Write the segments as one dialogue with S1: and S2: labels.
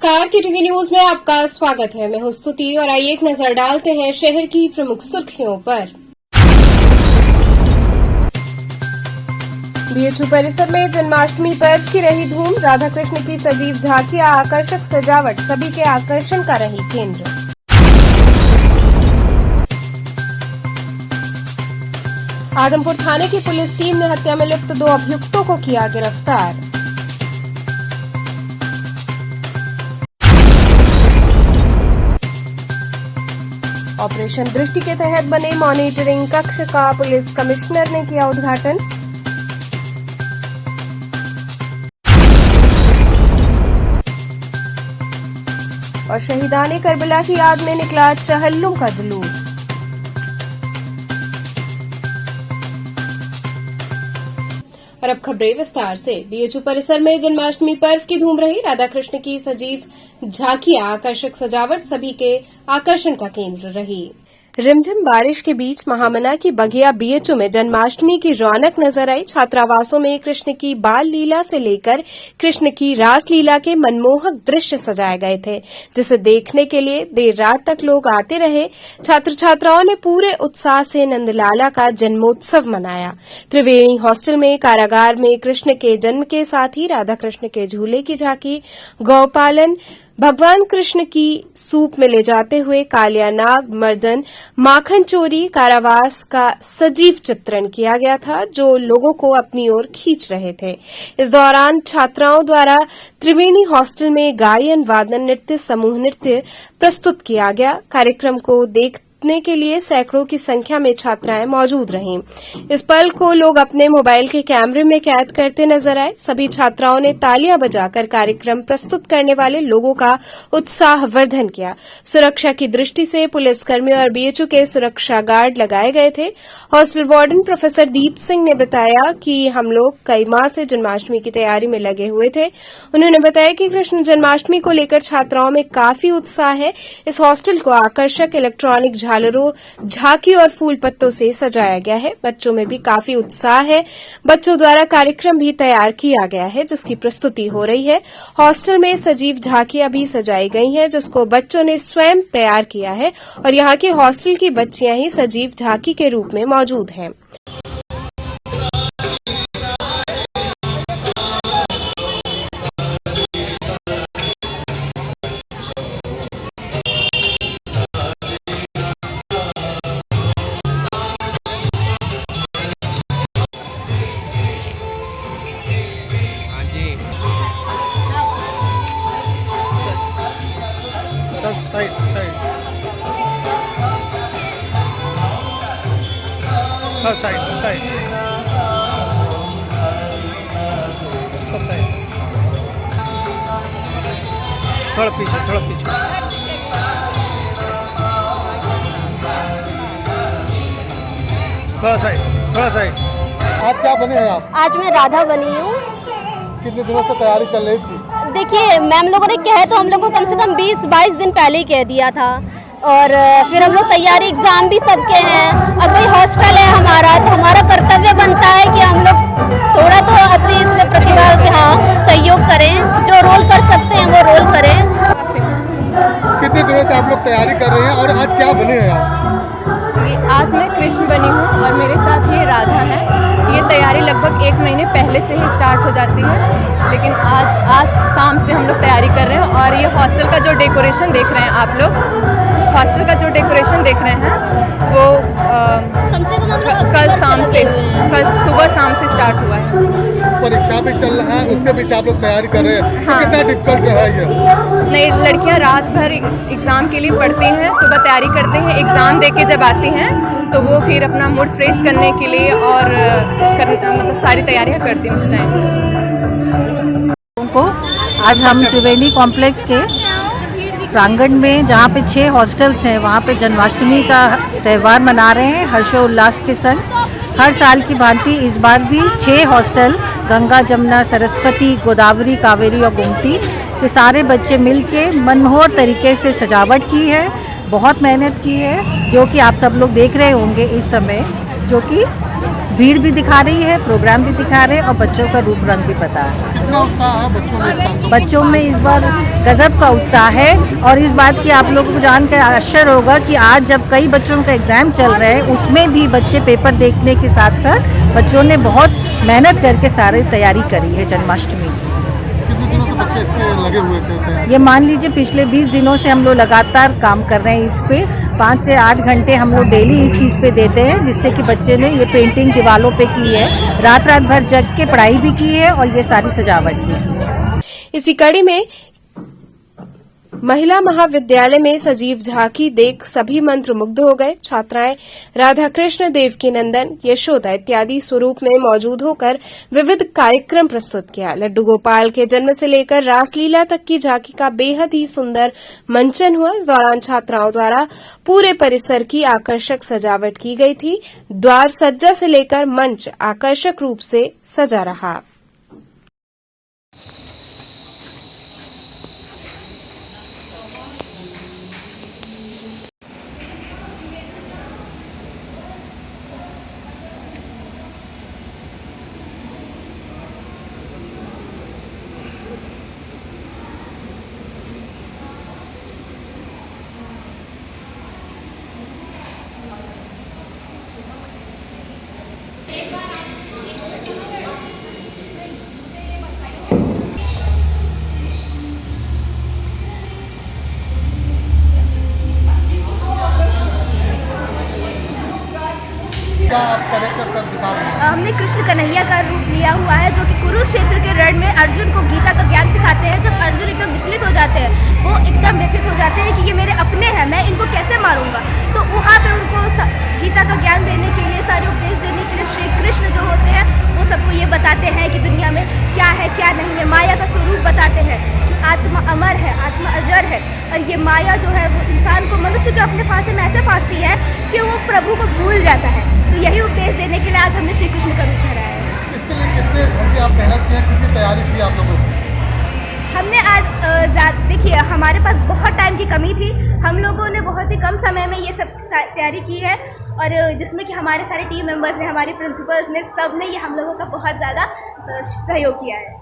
S1: नमस्कार, KTV news में आपका स्वागत है। मैं हूं स्तुति और आइए एक नजर डालते हैं शहर की प्रमुख सुर्खियों पर। BHU परिसर में जन्माष्टमी पर्व की रही धूम। राधा कृष्ण की सजीव झांकियां, आकर्षक सजावट सभी के आकर्षण का रही केंद्र। आदमपुर थाने की पुलिस टीम ने हत्या में लिप्त 2 अभियुक्तों को किया गिरफ्तार। ऑपरेशन दृष्टि के तहत बने मॉनिटरिंग कक्ष का पुलिस कमिश्नर ने किया उद्घाटन। और शहीदाने करबला की याद में निकला चहल्लुम का जुलूस। और अब खबरें विस्तार से। BHU परिसर में जन्माष्टमी पर्व की धूम रही। राधा कृष्ण की सजीव झांकियां, आकर्षक सजावट सभी के आकर्षण का केंद्र रही। रिमझिम बारिश के बीच महामना की बगिया BHU में जन्माष्टमी की रौनक नजर आई। छात्रावासों में कृष्ण की बाल लीला से लेकर कृष्ण की रास लीला के मनमोहक दृश्य सजाए गए थे, जिसे देखने के लिए देर रात तक लोग आते रहे। छात्र छात्राओं ने पूरे उत्साह से नंदलाला का जन्मोत्सव मनाया। त्रिवेणी हॉस्टल में कारागार में कृष्ण के जन्म के साथ ही राधा कृष्ण के झूले की झांकी, गौपालन, भगवान कृष्ण की सूप में ले जाते हुए कालियानाग मर्दन, माखन चोरी, कारावास का सजीव चित्रण किया गया था, जो लोगों को अपनी ओर खींच रहे थे। इस दौरान छात्राओं द्वारा त्रिवेणी हॉस्टल में गायन, वादन, नृत्य, समूह नृत्य प्रस्तुत किया गया। कार्यक्रम को देखने के लिए सैकड़ों की संख्या में छात्राएं मौजूद रहीं। इस पल को लोग अपने मोबाइल के कैमरे में कैद करते नजर आए। सभी छात्राओं ने तालियां बजाकर कार्यक्रम प्रस्तुत करने वाले लोगों का उत्साहवर्धन किया। सुरक्षा की दृष्टि से पुलिसकर्मी और BHU के सुरक्षा गार्ड लगाए गए थे। Hostel warden professor Deep Singh ने बताया कि हम लोग कई माह से जन्माष्टमी की तैयारी में लगे हुए थे। उन्होंने बताया कि कृष्ण जन्माष्टमी को लेकर छात्राओं में काफी उत्साह है। इस हॉस्टल को आकर्षक इलेक्ट्रॉनिक झालरों, झांकी और फूल पत्तों से सजाया गया है। बच्चों में भी काफी उत्साह है। बच्चों द्वारा कार्यक्रम भी तैयार किया गया है, जिसकी प्रस्तुति हो रही है। हॉस्टल में सजीव झांकियां भी सजाई गई हैं, जिसको बच्चों ने स्वयं तैयार किया है और यहाँ के हॉस्टल की बच्चियां ही सजीव झांकी के रूप में मौजूद हैं।
S2: Side side side side side थोड़ा पीछे थोड़ा साइड।
S3: आज क्या बने हैं आप?
S4: आज मैं राधा बनी हूँ।
S3: कितने दिनों से तैयारी चल रही थी?
S4: देखिए, मैम लोगों ने कहे तो हम लोग को कम से कम 20-22 दिन पहले ही कह दिया था। और फिर हम लोग तैयारी, एग्जाम भी सबके हैं। अब भाई हॉस्टल है हमारा, तो हमारा कर्तव्य बनता है कि हम लोग थोड़ा तो अपनी इसमें प्रतिभा के सहयोग करें, जो रोल कर सकते हैं वो रोल करें।
S3: कितने दिनों से आप लोग तैयारी कर रहे हैं और आज क्या बने हैं आप?
S5: आज मैं कृष्ण बनी हूँ और मेरे साथ ये राधा है। ये तैयारी लगभग 1 महीने पहले से ही स्टार्ट हो जाती है, लेकिन आज शाम से हम लोग तैयारी कर रहे हैं। और ये हॉस्टल का जो डेकोरेशन देख रहे हैं आप लोग, हॉस्टल का जो डेकोरेशन देख रहे हैं वो कल सुबह शाम से स्टार्ट हुआ है।
S3: परीक्षा भी चल रहा है, उसके बीच आप लोग तैयारी कर रहे हैं।
S5: हाँ।
S3: कितना डिफिकल्ट रहा ये?
S5: नहीं, लड़कियां रात भर एग्ज़ाम के लिए पढ़ती हैं, सुबह तैयारी करती हैं, एग्ज़ाम देके जब आती हैं तो वो फिर अपना मूड फ्रेश करने के लिए और मतलब सारी तैयारियां करती हैं उस टाइम
S6: को। आज हम त्रिवेणी कॉम्प्लेक्स के प्रांगण में, जहाँ पे 6 हॉस्टल्स हैं, वहाँ पे जन्माष्टमी का त्यौहार मना रहे हैं हर्षोल्लास के संग। हर साल की भांति इस बार भी 6 हॉस्टल, गंगा, जमुना, सरस्वती, गोदावरी, कावेरी और गोमती के सारे बच्चे मिलके मनमोहक तरीके से सजावट की है। बहुत मेहनत की है, जो कि आप सब लोग देख रहे होंगे इस समय, जो कि भीड़ भी दिखा रही है, प्रोग्राम भी दिखा रहे हैं और बच्चों का रूप रंग भी पता है।
S3: कितना उत्साह है बच्चों में इस बार?
S6: बच्चों में इस बार गजब का उत्साह है और इस बात की आप लोगों को जानकर आश्चर्य होगा कि आज जब कई बच्चों का एग्जाम चल रहे हैं उसमें भी बच्चे पेपर देखने के साथ साथ बच्चों ने बहुत मेहनत करके सारी तैयारी करी है जन्माष्टमी की।
S3: कितने दिनों से बच्चे इसके लगे हुए थे?
S6: ये मान लीजिए पिछले 20 दिनों से हम लोग लगातार काम कर रहे हैं इस पे। 5 से 8 घंटे हम लोग डेली इस चीज़ पे देते हैं जिससे कि बच्चे ने ये पेंटिंग दीवारों पे की है, रात भर जग के पढ़ाई भी की है और ये सारी सजावट भी की है।
S1: इसी कड़ी में महिला महाविद्यालय में सजीव झांकी देख सभी मंत्रमुग्ध हो गए। छात्राएं राधा कृष्ण, देवकी नंदन, यशोदा इत्यादि स्वरूप में मौजूद होकर विविध कार्यक्रम प्रस्तुत किया। लड्डू गोपाल के जन्म से लेकर रासलीला तक की झांकी का बेहद ही सुंदर मंचन हुआ। इस दौरान छात्राओं द्वारा पूरे परिसर की आकर्षक सजावट की गई थी। द्वार सज्जा से लेकर मंच आकर्षक रूप से सजा रहा।
S3: क्या आप कैरेक्टर कर दिखा रहे हैं?
S4: हमने कृष्ण कन्हैया का रूप लिया हुआ है जो कि कुरुक्षेत्र के रण में अर्जुन को गीता का ज्ञान सिखाते हैं। जब अर्जुन एकदम विचलित हो जाते हैं, वो एकदम व्यथित हो जाते हैं कि ये मेरे अपने हैं, मैं इनको कैसे मारूंगा। तो वहाँ पे उनको गीता का ज्ञान देने के लिए, सारे उपदेश देने के लिए श्री कृष्ण जो होते हैं वो सबको ये बताते हैं कि दुनिया में क्या है क्या नहीं है। माया का स्वरूप बताते हैं कि आत्मा अमर है, आत्मा अजर है और ये माया जो है वो इंसान को, मनुष्य को अपने फांसे में ऐसे फांसती है कि वो प्रभु को भूल जाता है। तो यही उपदेश देने के लिए आज हमने श्री कृष्ण का रूप धरा है।
S3: इसके लिए कितने घंटे आप मेहनत किए, कितनी तैयारी की आप लोगों ने?
S4: हमने आज देखिए हमारे पास बहुत टाइम की कमी थी। हम लोगों ने बहुत ही कम समय में ये सब तैयारी की है और जिसमें कि हमारे सारे टीम मेंबर्स ने, हमारे प्रिंसिपल्स ने, सब ने ये हम लोगों का बहुत ज़्यादा सहयोग किया है।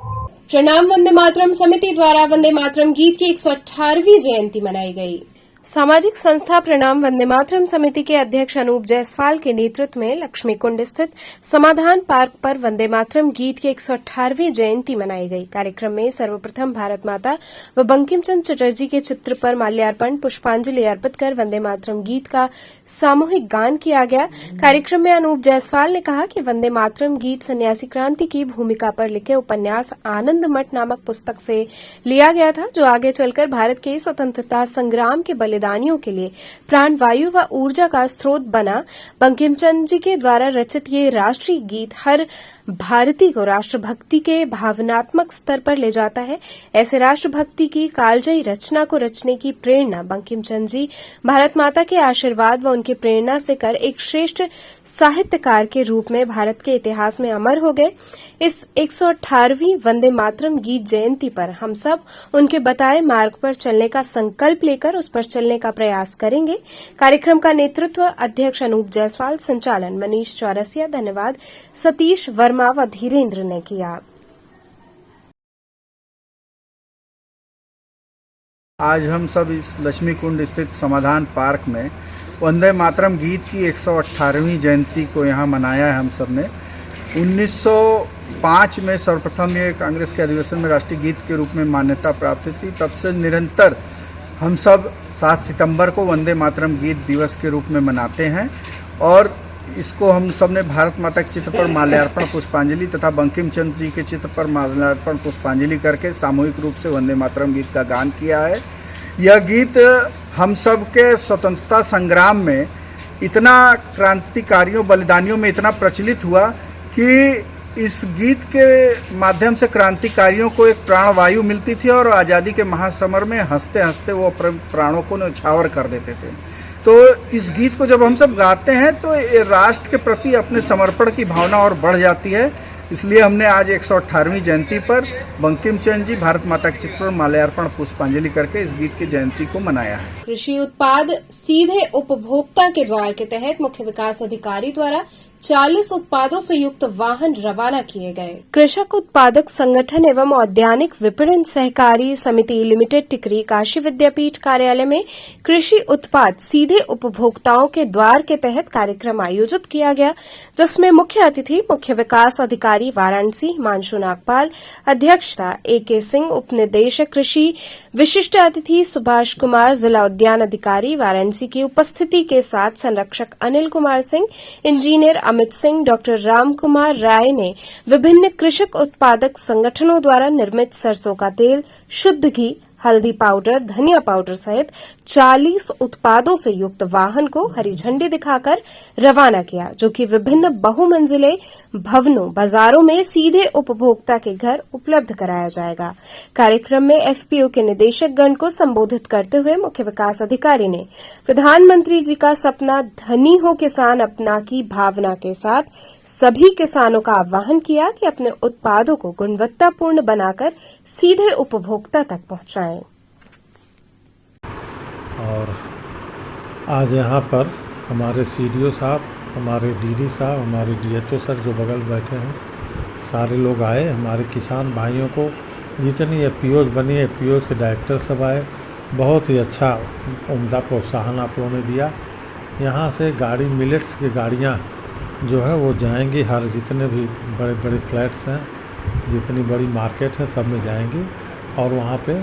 S1: प्रणाम वंदे मातरम समिति द्वारा वंदे मातरम गीत की 118वीं जयंती मनाई गई। सामाजिक संस्था प्रणाम वंदे मातरम समिति के अध्यक्ष अनूप जायसवाल के नेतृत्व में लक्ष्मी कुंड स्थित समाधान पार्क पर वंदे मातरम गीत की 118वीं जयंती मनाई गई। कार्यक्रम में सर्वप्रथम भारत माता व बंकिम चंद्र चटर्जी के चित्र पर माल्यार्पण, पुष्पांजलि अर्पित कर वंदे मातरम गीत का सामूहिक गान किया गया। कार्यक्रम में अनूप जायसवाल ने कहा कि वंदे मातरम गीत सन्यासी क्रांति की भूमिका पर लिखे उपन्यास आनंद मठ नामक पुस्तक से लिया गया था, जो आगे चलकर भारत के स्वतंत्रता संग्राम के बलिदानियों के लिए प्राणवायु व ऊर्जा का स्रोत बना। बंकिम चंद्र जी के द्वारा रचित ये राष्ट्रीय गीत हर भारतीय को राष्ट्रभक्ति के भावनात्मक स्तर पर ले जाता है। ऐसे राष्ट्रभक्ति की कालजयी रचना को रचने की प्रेरणा बंकिम चंद्र जी भारत माता के आशीर्वाद व उनकी प्रेरणा से कर एक श्रेष्ठ साहित्यकार के रूप में भारत के इतिहास में अमर हो गए। इस 118वीं वंदे मातरम गीत जयंती पर हम सब उनके बताए मार्ग पर चलने का संकल्प लेकर उस पर चलने का प्रयास करेंगे। कार्यक्रम का नेतृत्व अध्यक्ष अनूप जायसवाल, संचालन मनीष चौरसिया, धन्यवाद सतीश वर्मा व धीरेन्द्र ने किया।
S7: आज हम सब इस लक्ष्मी कुंड स्थित समाधान पार्क में वंदे मातरम गीत की 118वीं जयंती को यहाँ मनाया है। हम सब ने 1905 में सर्वप्रथम ये कांग्रेस के अधिवेशन में राष्ट्रीय गीत के रूप में मान्यता प्राप्त थी। तब से निरंतर हम सब 7 सितंबर को वंदे मातरम गीत दिवस के रूप में मनाते हैं और इसको हम सब ने भारत माता के चित्र पर माल्यार्पण, पुष्पांजलि तथा बंकिम चंद्र जी के चित्र पर माल्यार्पण, पुष्पांजलि करके सामूहिक रूप से वंदे मातरम गीत का गान किया है। यह गीत हम सब के स्वतंत्रता संग्राम में इतना क्रांतिकारियों, बलिदानियों में इतना प्रचलित हुआ कि इस गीत के माध्यम से क्रांतिकारियों को एक प्राणवायु मिलती थी और आज़ादी के महासमर में हंसते हंसते वो प्राणों को न्यौछावर कर देते थे। तो इस गीत को जब हम सब गाते हैं तो ये राष्ट्र के प्रति अपने समर्पण की भावना और बढ़ जाती है। इसलिए हमने आज 118वीं जयंती पर बंकिम चंद्र जी भारत माता के चित्र पर माल्यार्पण, पुष्पांजलि करके इस गीत की जयंती को मनाया है।
S1: कृषि उत्पाद सीधे उपभोक्ता के द्वार के तहत मुख्य विकास अधिकारी द्वारा 40 उत्पादों से युक्त वाहन रवाना किए गए। कृषक उत्पादक संगठन एवं औद्यानिक विपणन सहकारी समिति लिमिटेड टिकरी काशी विद्यापीठ कार्यालय में कृषि उत्पाद सीधे उपभोक्ताओं के द्वार के तहत कार्यक्रम आयोजित किया गया, जिसमें मुख्य अतिथि मुख्य विकास अधिकारी वाराणसी हिमांशु नागपाल, अध्यक्षता AK सिंह, उप निदेशक कृषि, विशिष्ट अतिथि सुभाष कुमार, जिला उद्यान अधिकारी वाराणसी की उपस्थिति के साथ संरक्षक अनिल कुमार सिंह, इंजीनियर अमित सिंह, डॉक्टर राम कुमार राय ने विभिन्न कृषक उत्पादक संगठनों द्वारा निर्मित सरसों का तेल, शुद्ध घी, हल्दी पाउडर, धनिया पाउडर सहित 40 उत्पादों से युक्त वाहन को हरी झंडी दिखाकर रवाना किया, जो कि विभिन्न बहुमंजिले भवनों, बाजारों में सीधे उपभोक्ता के घर उपलब्ध कराया जाएगा। कार्यक्रम में FPO के निदेशक गण को संबोधित करते हुए मुख्य विकास अधिकारी ने प्रधानमंत्री जी का सपना धनी हो किसान अपना की भावना के साथ सभी किसानों का आह्वान किया कि अपने उत्पादों को गुणवत्तापूर्ण बनाकर सीधे उपभोक्ता तक पहुंचाएं।
S8: और आज यहाँ पर हमारे CDO साहब, हमारे DD साहब, हमारे DHO सर जो बगल बैठे हैं, सारे लोग आए। हमारे किसान भाइयों को जितनी FPOs बनी, FPOs के डायरेक्टर सब आए। बहुत ही अच्छा उम्दा प्रोत्साहन आप लोगों ने दिया। यहाँ से गाड़ी मिलेट्स की गाड़ियाँ जो है वो जाएंगी, हर जितने भी बड़े बड़े फ्लैट्स हैं, जितनी बड़ी मार्केट है, सब में जाएंगी और वहाँ पे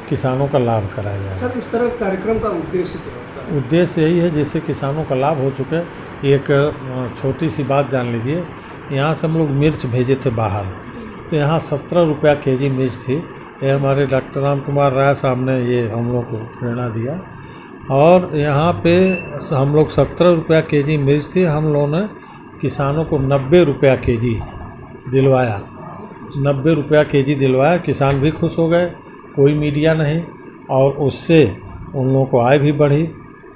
S8: किसानों का लाभ कराया जाएगा।
S3: सर, इस तरह कार्यक्रम का उद्देश्य क्या होता है?
S8: उद्देश्य यही है जिससे किसानों का लाभ हो चुके। एक छोटी सी बात जान लीजिए, यहाँ से हम लोग मिर्च भेजे थे बाहर, तो यहाँ 17 रुपया kg मिर्च थी। ये हमारे डॉक्टर राम कुमार राय साहब ने ये हम लोग को प्रेरणा दिया और यहाँ पे हम लोग 17 रुपया kg मिर्च थी, हम लोगों ने किसानों को 90 रुपया kg दिलवाया। 90 रुपया kg दिलवाया, किसान भी खुश हो गए, कोई मीडिया नहीं, और उससे उन लोगों को आय भी बढ़ी।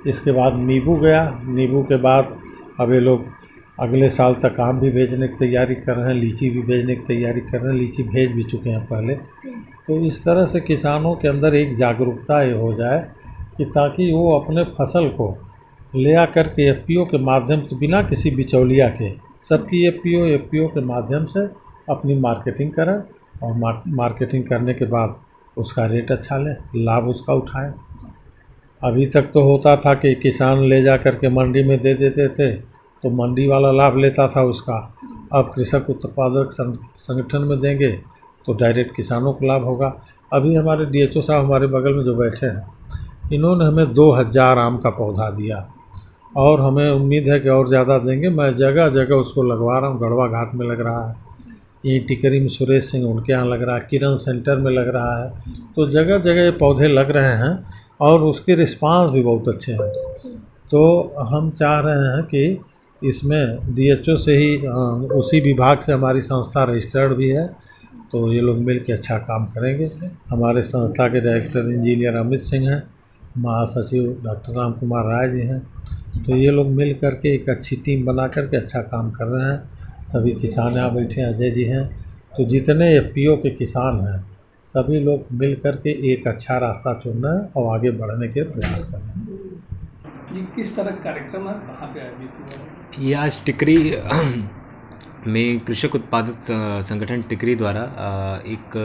S8: इसके बाद नींबू गया, नींबू के बाद अब ये लोग अगले साल तक आम भी भेजने की तैयारी कर रहे हैं, लीची भी भेजने की तैयारी कर रहे हैं, लीची भेज भी चुके हैं पहले। तो इस तरह से किसानों के अंदर एक जागरूकता ये हो जाए कि ताकि वो अपने फसल को ले आकर के FPO के माध्यम से, बिना किसी बिचौलिया के, सबकी FPO के माध्यम से अपनी मार्केटिंग करें और मार्केटिंग करने के बाद उसका रेट अच्छा लें, लाभ उसका उठाएं। अभी तक तो होता था कि किसान ले जा कर के मंडी में दे देते थे तो मंडी वाला लाभ लेता था उसका। अब कृषक उत्पादक संगठन में देंगे तो डायरेक्ट किसानों को लाभ होगा। अभी हमारे DHO साहब हमारे बगल में जो बैठे हैं, इन्होंने हमें 2000 आम का पौधा दिया और हमें उम्मीद है कि और ज़्यादा देंगे। मैं जगह जगह उसको लगवा रहा हूँ। गढ़वा घाट में लग रहा है, ये टिकरी में सुरेश सिंह उनके यहाँ लग रहा है, किरण सेंटर में लग रहा है। तो जगह जगह ये पौधे लग रहे हैं और उसके रिस्पांस भी बहुत अच्छे हैं। तो हम चाह रहे हैं कि इसमें DHO से ही उसी विभाग से हमारी संस्था रजिस्टर्ड भी है, तो ये लोग मिल के अच्छा काम करेंगे। हमारे संस्था के डायरेक्टर इंजीनियर अमित सिंह हैं, महासचिव डॉक्टर राम कुमार राय जी हैं। तो ये लोग मिल करके एक अच्छी टीम बना करके अच्छा काम कर रहे हैं। सभी किसान यहाँ बैठे हैं, अजय जी हैं। तो जितने FPO के किसान हैं, सभी लोग मिल करके एक अच्छा रास्ता चुनना है और आगे बढ़ने के प्रयास करना है।
S3: ये किस तरह कार्यक्रम है, कहाँ पे आयोजित हुआ?
S9: ये आज टिकरी में कृषक उत्पादक संगठन टिकरी द्वारा एक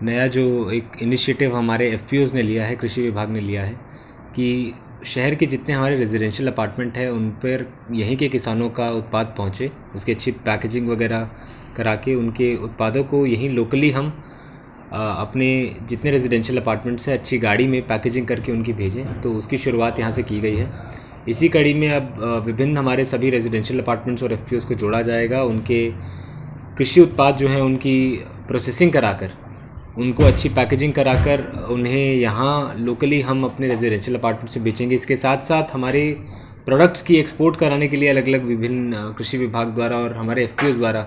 S9: नया जो एक इनिशिएटिव हमारे FPOs ने लिया है, कृषि विभाग ने लिया है कि शहर के जितने हमारे रेजिडेंशियल अपार्टमेंट हैं उन पर यहीं के किसानों का उत्पाद पहुँचे, उसकी अच्छी पैकेजिंग वगैरह करा के उनके उत्पादों को यहीं लोकली हम अपने जितने रेजिडेंशियल अपार्टमेंट से अच्छी गाड़ी में पैकेजिंग करके उनकी भेजें। तो उसकी शुरुआत यहाँ से की गई है। इसी कड़ी में अब विभिन्न हमारे सभी रेजिडेंशियल अपार्टमेंट्स और FPOs को जोड़ा जाएगा। उनके कृषि उत्पाद जो हैं उनकी प्रोसेसिंग कराकर, उनको अच्छी पैकेजिंग कराकर उन्हें यहाँ लोकली हम अपने रेजिडेंशियल अपार्टमेंट से बेचेंगे। इसके साथ साथ हमारे प्रोडक्ट्स की एक्सपोर्ट कराने के लिए अलग अलग विभिन्न कृषि विभाग द्वारा और हमारे FPOs द्वारा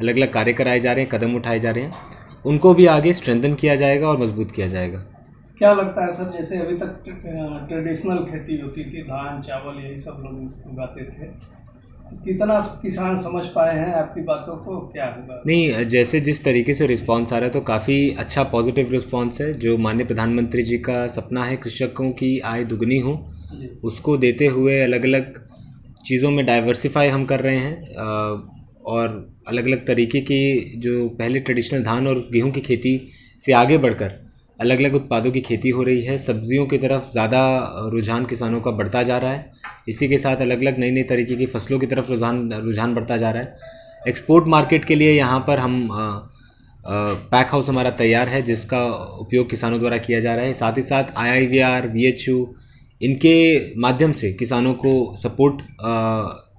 S9: अलग अलग कार्य कराए जा रहे हैं, कदम उठाए जा रहे हैं। उनको भी आगे स्ट्रेंथन किया जाएगा और मजबूत किया जाएगा।
S3: क्या लगता है सर, जैसे अभी तक ट्रेडिशनल खेती होती थी, धान चावल यही सब लोग उगाते थे, तो कितना किसान समझ पाए हैं आपकी बातों को, क्या होगा?
S9: नहीं, जैसे जिस तरीके से रिस्पांस आ रहा है तो काफ़ी अच्छा पॉजिटिव रिस्पांस है। जो माननीय प्रधानमंत्री जी का सपना है कृषकों की आय दुगनी हो, उसको देते हुए अलग अलग चीज़ों में डाइवर्सिफाई हम कर रहे हैं और अलग अलग तरीके की जो पहले ट्रेडिशनल धान और गेहूं की खेती से आगे बढ़कर अलग अलग उत्पादों की खेती हो रही है। सब्जियों की तरफ ज़्यादा रुझान किसानों का बढ़ता जा रहा है। इसी के साथ अलग अलग नई नई तरीके की फसलों की तरफ रुझान बढ़ता जा रहा है। एक्सपोर्ट मार्केट के लिए यहाँ पर हम पैक हाउस हमारा तैयार है जिसका उपयोग किसानों द्वारा किया जा रहा है। साथ ही साथ IIVR, VHU इनके माध्यम से किसानों को सपोर्ट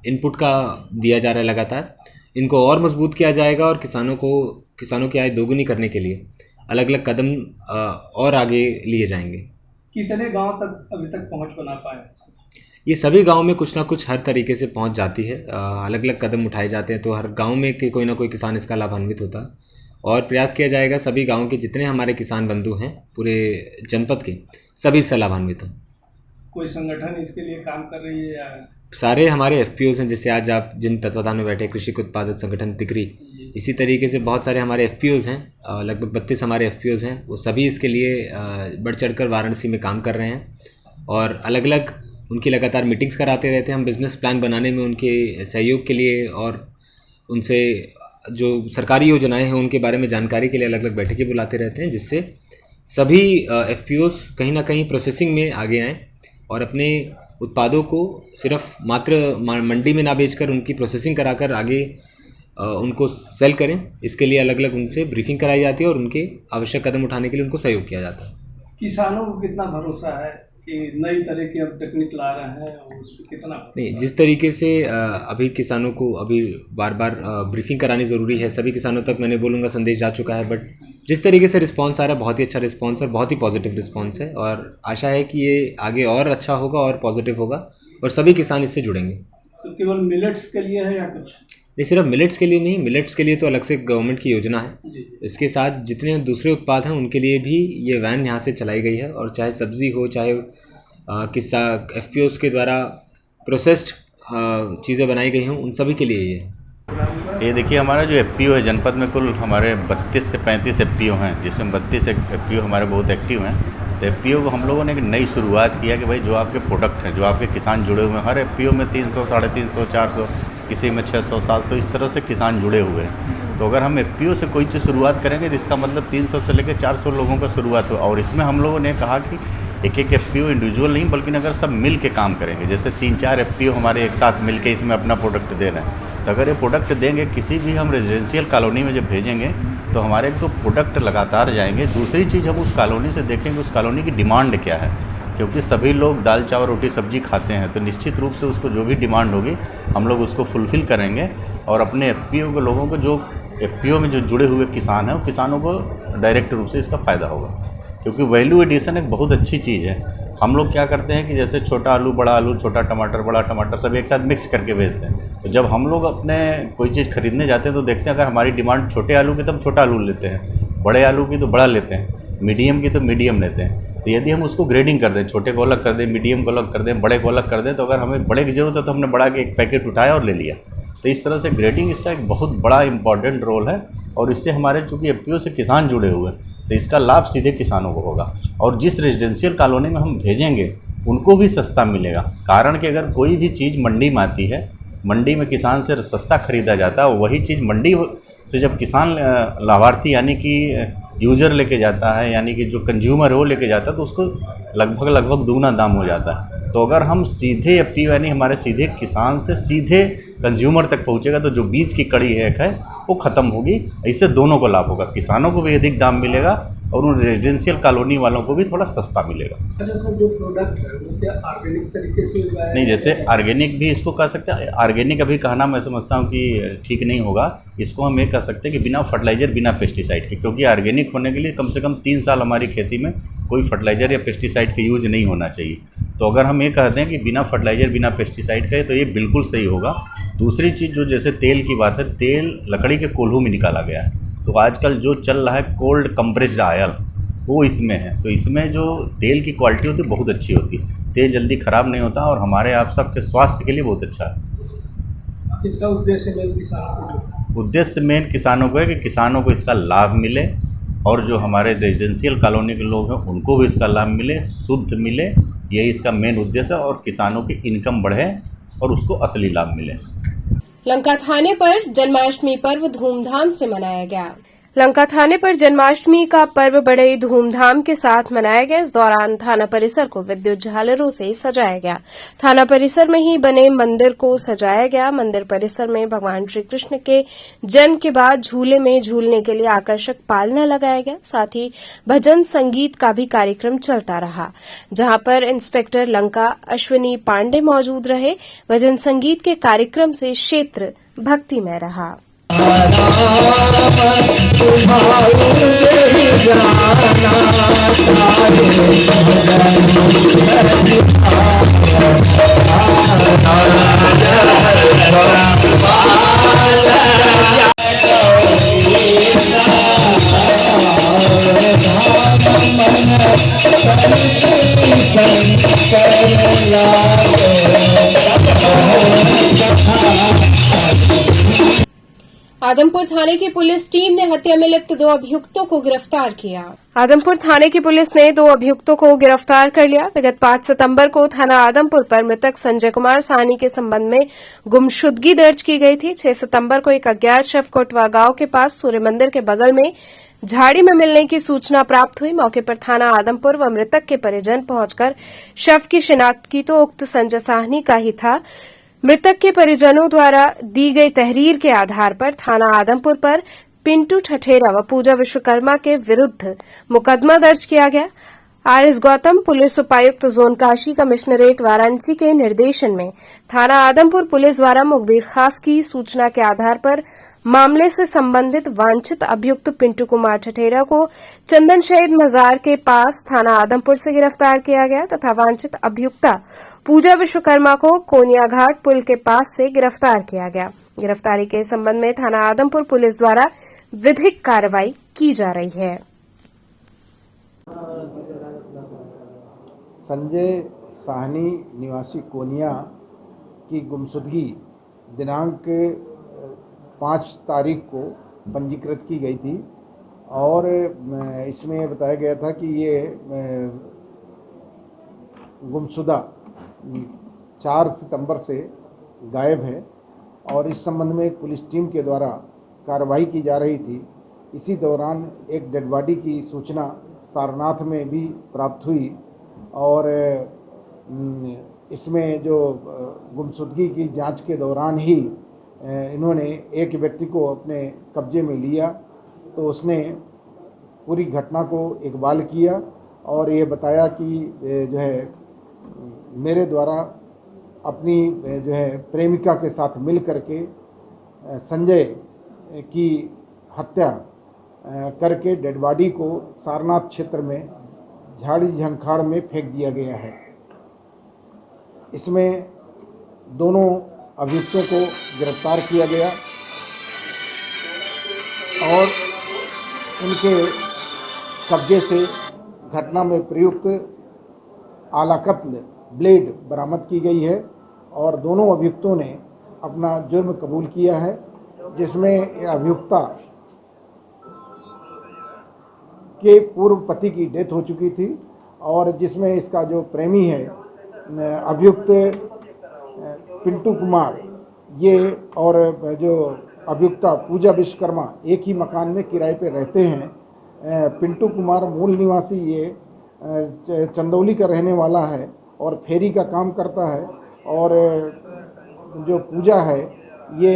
S9: इनपुट का दिया जा रहा है लगातार। इनको और मजबूत किया जाएगा और किसानों की आय दोगुनी करने के लिए अलग अलग कदम और आगे लिए जाएंगे।
S3: कितने गांव तक अभी तक पहुंच बना पाए?
S9: ये सभी गांव में कुछ ना कुछ हर तरीके से पहुंच जाती है। अलग अलग कदम उठाए जाते हैं तो हर गांव में कोई ना कोई किसान इसका लाभान्वित होता है और प्रयास किया जाएगा सभी गाँव के जितने हमारे किसान बंधु हैं पूरे जनपद के सभी इससे लाभान्वित हों।
S3: कोई संगठन इसके लिए काम कर रही है या?
S9: सारे हमारे FPOs हैं, जैसे आज आप जिन तत्वाधान में बैठे कृषि उत्पादक संगठन टिकरी, इसी तरीके से बहुत सारे हमारे FPOs हैं। लगभग 32 हमारे FPOs हैं। वो सभी इसके लिए बढ़ चढ़कर वाराणसी में काम कर रहे हैं और अलग अलग उनकी लगातार मीटिंग्स कराते रहते हैं। हम बिज़नेस प्लान बनाने में उनके सहयोग के लिए और उनसे जो सरकारी योजनाएं हैं उनके बारे में जानकारी के लिए अलग अलग बैठकें बुलाते रहते हैं, जिससे सभी FPOs कहीं ना कहीं प्रोसेसिंग में आगे आएँ और अपने उत्पादों को सिर्फ मात्र मंडी में ना बेचकर उनकी प्रोसेसिंग कराकर आगे उनको सेल करें। इसके लिए अलग अलग उनसे ब्रीफिंग कराई जाती है और उनके आवश्यक कदम उठाने के लिए उनको सहयोग किया जाता है।
S3: किसानों को कितना भरोसा है कि नई तरह की अब तकनीक ला रहे हैं और उस पर कितना?
S9: नहीं, जिस तरीके से अभी किसानों को अभी बार बार ब्रीफिंग करानी ज़रूरी है। सभी किसानों तक मैंने बोलूँगा संदेश जा चुका है, बट जिस तरीके से रिस्पांस आ रहा है बहुत ही अच्छा रिस्पांस और बहुत ही पॉजिटिव रिस्पांस है और आशा है कि ये आगे और अच्छा होगा और पॉजिटिव होगा और सभी किसान इससे जुड़ेंगे।
S3: तो केवल मिलेट्स के लिए है या कुछ?
S9: नहीं, सिर्फ मिलेट्स के लिए नहीं, मिलेट्स के लिए तो अलग से गवर्नमेंट की योजना है
S3: जी।
S9: इसके साथ जितने दूसरे उत्पाद हैं उनके लिए भी ये वैन यहाँ से चलाई गई है और चाहे सब्ज़ी हो चाहे किस्सा FPOs के द्वारा प्रोसेस्ड चीज़ें बनाई गई हों, उन सभी के लिए ये
S10: देखिए हमारा जो FPO है जनपद में कुल हमारे 32 से 35 FPO हैं, जिसमें 32 FPO हमारे बहुत एक्टिव हैं। तो FPO को हम लोगों ने एक नई शुरुआत किया कि भाई जो आपके प्रोडक्ट हैं, जो आपके किसान जुड़े हुए हैं, हर FPO में 300, 350, 400, किसी में 600, 700 इस तरह से किसान जुड़े हुए हैं। तो अगर हम FPO से कोई चीज़ शुरुआत करेंगे तो इसका मतलब 300 से लेकर 400 लोगों का शुरुआत हो। और इसमें हम लोगों ने कहा कि एक एक FPO इंडिविजुअल नहीं बल्कि अगर सब मिल के काम करेंगे, जैसे 3-4 FPO हमारे एक साथ मिल के इसमें अपना प्रोडक्ट दे रहे हैं, तो अगर ये प्रोडक्ट देंगे किसी भी हम रेजिडेंशियल कॉलोनी में जब भेजेंगे तो हमारे तो प्रोडक्ट लगातार जाएंगे। दूसरी चीज़ हम उस कॉलोनी से देखेंगे उस कॉलोनी की डिमांड क्या है, क्योंकि सभी लोग दाल चावल रोटी सब्जी खाते हैं, तो निश्चित रूप से उसको जो भी डिमांड होगी हम लोग उसको फुलफ़िल करेंगे और अपने FPO के लोगों को जो FPO में जो जुड़े हुए किसान हैं, वो किसानों को डायरेक्ट रूप से इसका फ़ायदा होगा, क्योंकि वैल्यू एडिशन एक बहुत अच्छी चीज़ है। हम लोग क्या करते हैं कि जैसे छोटा आलू बड़ा आलू, छोटा टमाटर बड़ा टमाटर सब एक साथ मिक्स करके बेचते हैं। तो जब हम लोग अपने कोई चीज़ खरीदने जाते हैं तो देखते हैं अगर हमारी डिमांड छोटे आलू की तो हम छोटा आलू लेते हैं, बड़े आलू की तो बड़ा लेते हैं, मीडियम की तो मीडियम लेते हैं। तो यदि हम उसको ग्रेडिंग कर दें, छोटे को अलग कर दें, मीडियम को अलग कर दें, बड़े को अलग कर दें, तो अगर हमें बड़े की ज़रूरत है तो हमने बड़ा के एक पैकेट उठाया और ले लिया। तो इस तरह से ग्रेडिंग इसका एक बहुत बड़ा इंपॉर्टेंट रोल है और इससे हमारे चूँकि FPO से किसान जुड़े हुए हैं तो इसका लाभ सीधे किसानों को होगा और जिस रेजिडेंशियल कॉलोनी में हम भेजेंगे उनको भी सस्ता मिलेगा। कारण कि अगर कोई भी चीज़ मंडी में आती है, मंडी में किसान से सस्ता खरीदा जाता है, वही चीज़ मंडी से जब किसान लाभार्थी यानी कि यूज़र लेके जाता है, यानी कि जो कंज्यूमर है वो लेके जाता है, तो उसको लगभग दुगना दाम हो जाता है। तो अगर हम सीधे FPO यानी हमारे सीधे किसान से सीधे कंज्यूमर तक पहुंचेगा तो जो बीच की कड़ी है वो ख़त्म होगी। इससे दोनों को लाभ होगा, किसानों को भी अधिक दाम मिलेगा और उन रेजिडेंशियल कॉलोनी वालों को भी थोड़ा सस्ता मिलेगा।
S3: अच्छा सर, जो प्रोडक्ट है वो क्या ऑर्गेनिक तरीके से उगाया?
S10: नहीं, जैसे ऑर्गेनिक भी इसको कह सकते हैं। ऑर्गेनिक अभी कहना मैं समझता हूँ कि ठीक नहीं होगा। इसको हम ये कह सकते हैं कि बिना फर्टिलाइज़र बिना पेस्टिसाइड के, क्योंकि ऑर्गेनिक होने के लिए कम से कम 3 साल हमारी खेती में कोई फर्टिलाइज़र या पेस्टिसाइड का यूज नहीं होना चाहिए। तो अगर हम ये कहते हैं कि बिना फर्टिलाइज़र बिना पेस्टिसाइड का है तो ये बिल्कुल सही होगा। दूसरी चीज़ जो जैसे तेल की बात है, तेल लकड़ी के कोल्हू में निकाला गया है, तो आजकल जो चल रहा है कोल्ड कंप्रेस्ड ऑयल वो इसमें है। तो इसमें जो तेल की क्वालिटी होती है बहुत अच्छी होती है, तेल जल्दी ख़राब नहीं होता और हमारे आप सबके स्वास्थ्य के लिए बहुत अच्छा है।
S3: इसका उद्देश्य मेन किसानों
S10: उद्देश्य मेन किसानों को है कि किसानों को इसका लाभ मिले और जो हमारे रेजिडेंशियल कॉलोनी के लोग हैं उनको भी इसका लाभ मिले, शुद्ध मिले, यही इसका मेन उद्देश्य है और किसानों की इनकम बढ़े और उसको असली लाभ मिले।
S1: लंका थाने पर जन्माष्टमी पर्व धूमधाम से मनाया गया। लंका थाने पर जन्माष्टमी का पर्व बड़े धूमधाम के साथ मनाया गया। इस दौरान थाना परिसर को विद्युत झालरों से सजाया गया। थाना परिसर में ही बने मंदिर को सजाया गया। मंदिर परिसर में भगवान श्री कृष्ण के जन्म के बाद झूले में झूलने के लिए आकर्षक पालना लगाया गया। साथ ही भजन संगीत का भी कार्यक्रम चलता रहा, जहां पर इंस्पेक्टर लंका अश्विनी पांडे मौजूद रहे। भजन संगीत के कार्यक्रम से क्षेत्र भक्तिमय रहा। आदमपुर थाने की पुलिस टीम ने हत्या में लिप्त 2 अभियुक्तों को गिरफ्तार किया। आदमपुर थाने की पुलिस ने 2 अभियुक्तों को गिरफ्तार कर लिया। विगत 5 सितंबर को थाना आदमपुर पर मृतक संजय कुमार साहनी के संबंध में गुमशुदगी दर्ज की गई थी। 6 सितंबर को एक अज्ञात शव कोटवा गांव के पास सूर्य मंदिर के बगल में झाड़ी में मिलने की सूचना प्राप्त हुई। मौके पर थाना आदमपुर व मृतक के परिजन पहुंचकर शव की शिनाख्त की तो उक्त संजय साहनी का ही था। मृतक के परिजनों द्वारा दी गई तहरीर के आधार पर थाना आदमपुर पर पिंटू ठठेरा व पूजा विश्वकर्मा के विरुद्ध मुकदमा दर्ज किया गया। आरएस गौतम पुलिस उपायुक्त जोन काशी कमिश्नरेट वाराणसी के निर्देशन में थाना आदमपुर पुलिस द्वारा मुखबिर खास की सूचना के आधार पर मामले से संबंधित वांछित अभियुक्त पिंटू कुमार ठठेरा को चंदन शहीद मजार के पास थाना आदमपुर से गिरफ्तार किया गया तथा वांछित अभियुक्ता पूजा विश्वकर्मा को कोनिया घाट पुल के पास से गिरफ्तार किया गया। गिरफ्तारी के संबंध में थाना आदमपुर पुलिस द्वारा विधिक कार्रवाई की जा रही है।
S11: संजय साहनी निवासी कोनिया की गुमशुदगी दिनांक 5 तारीख को पंजीकृत की गई थी और इसमें बताया गया था कि ये गुमशुदा 4 सितंबर से गायब है और इस संबंध में पुलिस टीम के द्वारा कार्रवाई की जा रही थी। इसी दौरान एक डेड बॉडी की सूचना सारनाथ में भी प्राप्त हुई और इसमें जो गुमशुदगी की जांच के दौरान ही इन्होंने एक व्यक्ति को अपने कब्जे में लिया तो उसने पूरी घटना को इकबाल किया और ये बताया कि जो है मेरे द्वारा अपनी जो है प्रेमिका के साथ मिल करके संजय की हत्या करके डेड बॉडी को सारनाथ क्षेत्र में झाड़ी झंखाड़ में फेंक दिया गया है। इसमें दोनों अभियुक्तों को गिरफ्तार किया गया और उनके कब्जे से घटना में प्रयुक्त आला कत्ल ब्लेड बरामद की गई है और दोनों अभियुक्तों ने अपना जुर्म कबूल किया है, जिसमें अभियुक्ता के पूर्व पति की डेथ हो चुकी थी और जिसमें इसका जो प्रेमी है अभियुक्त पिंटू कुमार ये और जो अभियुक्ता पूजा विश्वकर्मा एक ही मकान में किराए पे रहते हैं। पिंटू कुमार मूल निवासी ये चंदौली का रहने वाला है और फेरी का काम करता है और जो पूजा है ये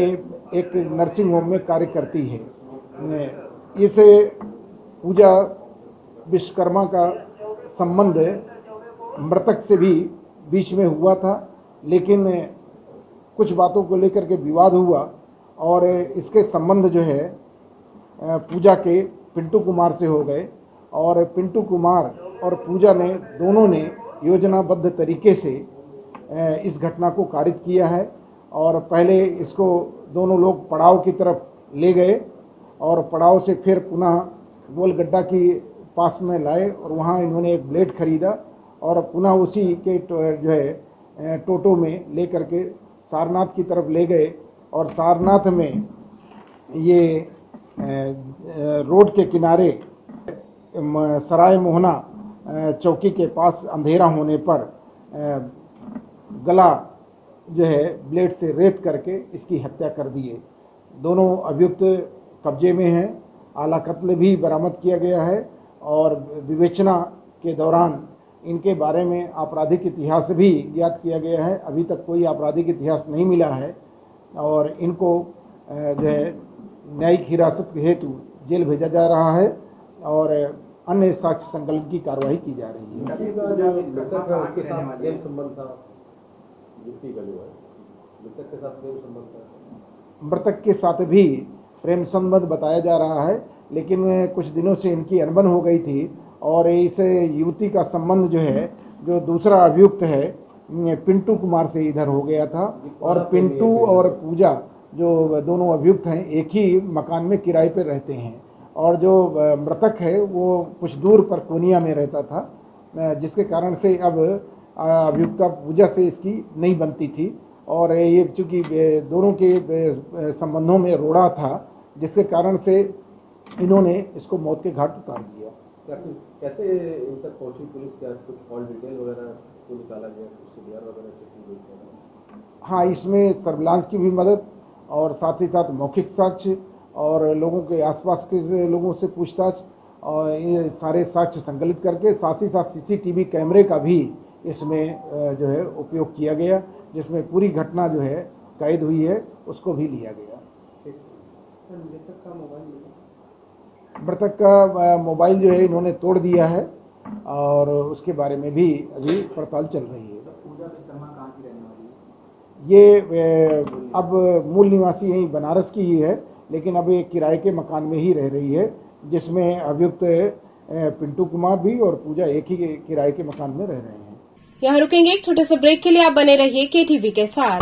S11: एक नर्सिंग होम में कार्य करती है। इस पूजा विश्वकर्मा का संबंध मृतक से भी बीच में हुआ था, लेकिन कुछ बातों को लेकर के विवाद हुआ और इसके संबंध जो है पूजा के पिंटू कुमार से हो गए और पिंटू कुमार और पूजा ने दोनों ने योजनाबद्ध तरीके से इस घटना को कारित किया है और पहले इसको दोनों लोग पड़ाव की तरफ ले गए और पड़ाव से फिर पुनः गोलगड्ढा की पास में लाए और वहाँ इन्होंने एक ब्लेड खरीदा और पुनः उसी के जो है टोटो में ले करके सारनाथ की तरफ ले गए और सारनाथ में ये रोड के किनारे सराय मोहना चौकी के पास अंधेरा होने पर गला जो है ब्लेड से रेत करके इसकी हत्या कर दी है। दोनों अभियुक्त कब्जे में हैं। आला कत्ल भी बरामद किया गया है और विवेचना के दौरान इनके बारे में आपराधिक इतिहास भी ज्ञात किया गया है। अभी तक कोई आपराधिक इतिहास नहीं मिला है और इनको जो है न्यायिक हिरासत हेतु जेल भेजा जा रहा है और अन्य साक्ष्य संकलन की कार्रवाई की जा रही है। मृतक के साथ भी प्रेम संबंध बताया जा रहा है, लेकिन कुछ दिनों से इनकी अनबन हो गई थी और इस युवती का संबंध जो है, जो दूसरा अभियुक्त है पिंटू कुमार से इधर हो गया था और पिंटू और पूजा जो दोनों अभियुक्त हैं एक ही मकान में किराए पर रहते हैं और जो मृतक है वो कुछ दूर पर कोनिया में रहता था, जिसके कारण से अब अभियुक्ता पूजा से इसकी नहीं बनती थी और ये चूँकि दोनों के संबंधों में रोड़ा था, जिसके कारण से इन्होंने इसको मौत के घाट उतार दिया।
S12: कैसे इन तक पहुंची पुलिस? क्या कुछ कॉल डिटेल वगैरह को निकाला गया, सीडीआर वगैरह चेकिंग हुई?
S11: हाँ, इसमें सर्विलांस की भी मदद और साथ ही साथ मौखिक साक्ष्य और लोगों के आसपास के लोगों से पूछताछ और ये सारे साक्ष्य संकलित करके साथ ही साथ सीसीटीवी कैमरे का भी इसमें जो है उपयोग किया गया, जिसमें पूरी घटना जो है कैद हुई है, उसको भी लिया गया। मृतक का मोबाइल जो है इन्होंने तोड़ दिया है और उसके बारे में भी अभी पड़ताल चल रही है। ये अब मूल निवासी यहीं बनारस की ही है, लेकिन अब ये किराए के मकान में ही रह रही है, जिसमें अभियुक्त पिंटू कुमार भी और पूजा एक ही किराए के मकान में रह रहे हैं।
S1: यहाँ रुकेंगे एक छोटे से ब्रेक के लिए। आप बने रहिए केटीवी के साथ।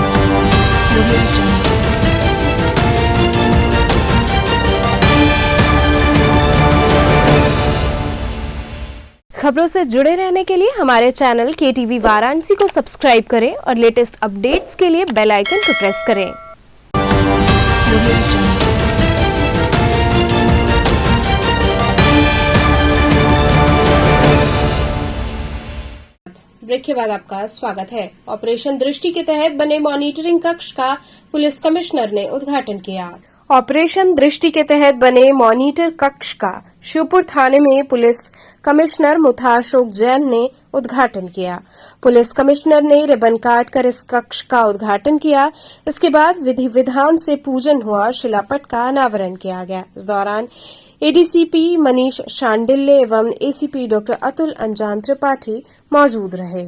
S1: खबरों से जुड़े रहने के लिए हमारे चैनल केटीवी वाराणसी को सब्सक्राइब करें और लेटेस्ट अपडेट्स के लिए बेल आइकन को प्रेस करें। ब्रेक के बाद आपका स्वागत है। ऑपरेशन दृष्टि के तहत बने मॉनिटरिंग कक्ष का पुलिस कमिश्नर ने उद्घाटन किया। ऑपरेशन दृष्टि के तहत बने मॉनिटर कक्ष का शिवपुर थाने में पुलिस कमिश्नर मुथाशोक जैन ने उद्घाटन किया। पुलिस कमिश्नर ने रिबन काट कर इस कक्ष का उद्घाटन किया। इसके बाद विधि विधान से पूजन हुआ, शिलापट का अनावरण किया गया। इस दौरान एडीसीपी मनीष शांडिल्य एवं एसीपी डॉ अतुल अंजान त्रिपाठी मौजूद रहे।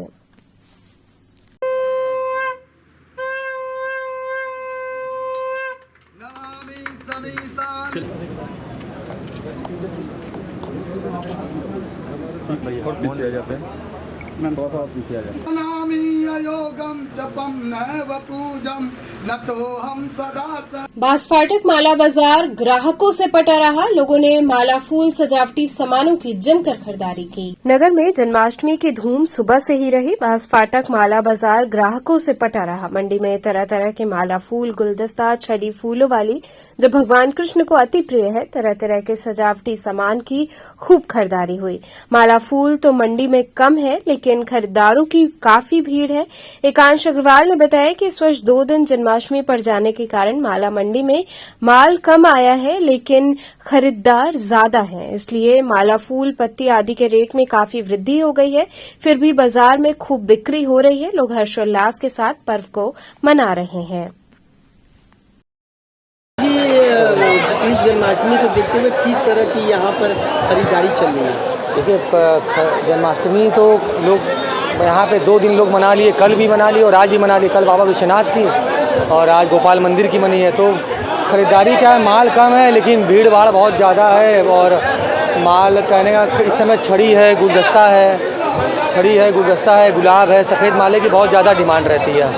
S1: बांस फाटक माला बाजार ग्राहकों से पटा रहा। लोगों ने माला फूल सजावटी सामानों की जमकर खरीदारी की। नगर में जन्माष्टमी की धूम सुबह से ही रही। बांस फाटक माला बाजार ग्राहकों से पटा रहा। मंडी में तरह तरह के माला फूल, गुलदस्ता, छड़ी फूलों वाली जो भगवान कृष्ण को अति प्रिय है, तरह तरह के सजावटी सामान की खूब खरीदारी हुई। माला फूल तो मंडी में कम है, लेकिन खरीदारों की काफी भीड़ है। एकांश अग्रवाल ने बताया कि इस वर्ष 2 दिन जन्माष्टमी पड़ जाने के कारण माला मंडी में माल कम आया है, लेकिन खरीदार ज्यादा हैं। इसलिए माला फूल, पत्ती आदि के रेट में काफी वृद्धि हो गई है। फिर भी बाजार में खूब बिक्री हो रही है। लोग हर्षोल्लास के साथ पर्व को मना रहे हैं।
S13: इस जन्माष्टमी को देखते हुए किस तरह की यहाँ पर खरीदारी चल रही है?
S14: देखिए, जन्माष्टमी तो लोग यहाँ पे 2 दिन लोग मना लिए, कल भी मना लिए और आज भी मना लिए। कल बाबा विश्वनाथ की और आज गोपाल मंदिर की मनी है। तो ख़रीदारी क्या है, माल कम है लेकिन भीड़ भाड़ बहुत ज़्यादा है। और माल कहने का इस समय छड़ी है, गुलदस्ता है, गुलाब है, सफ़ेद माले की बहुत ज़्यादा डिमांड रहती है।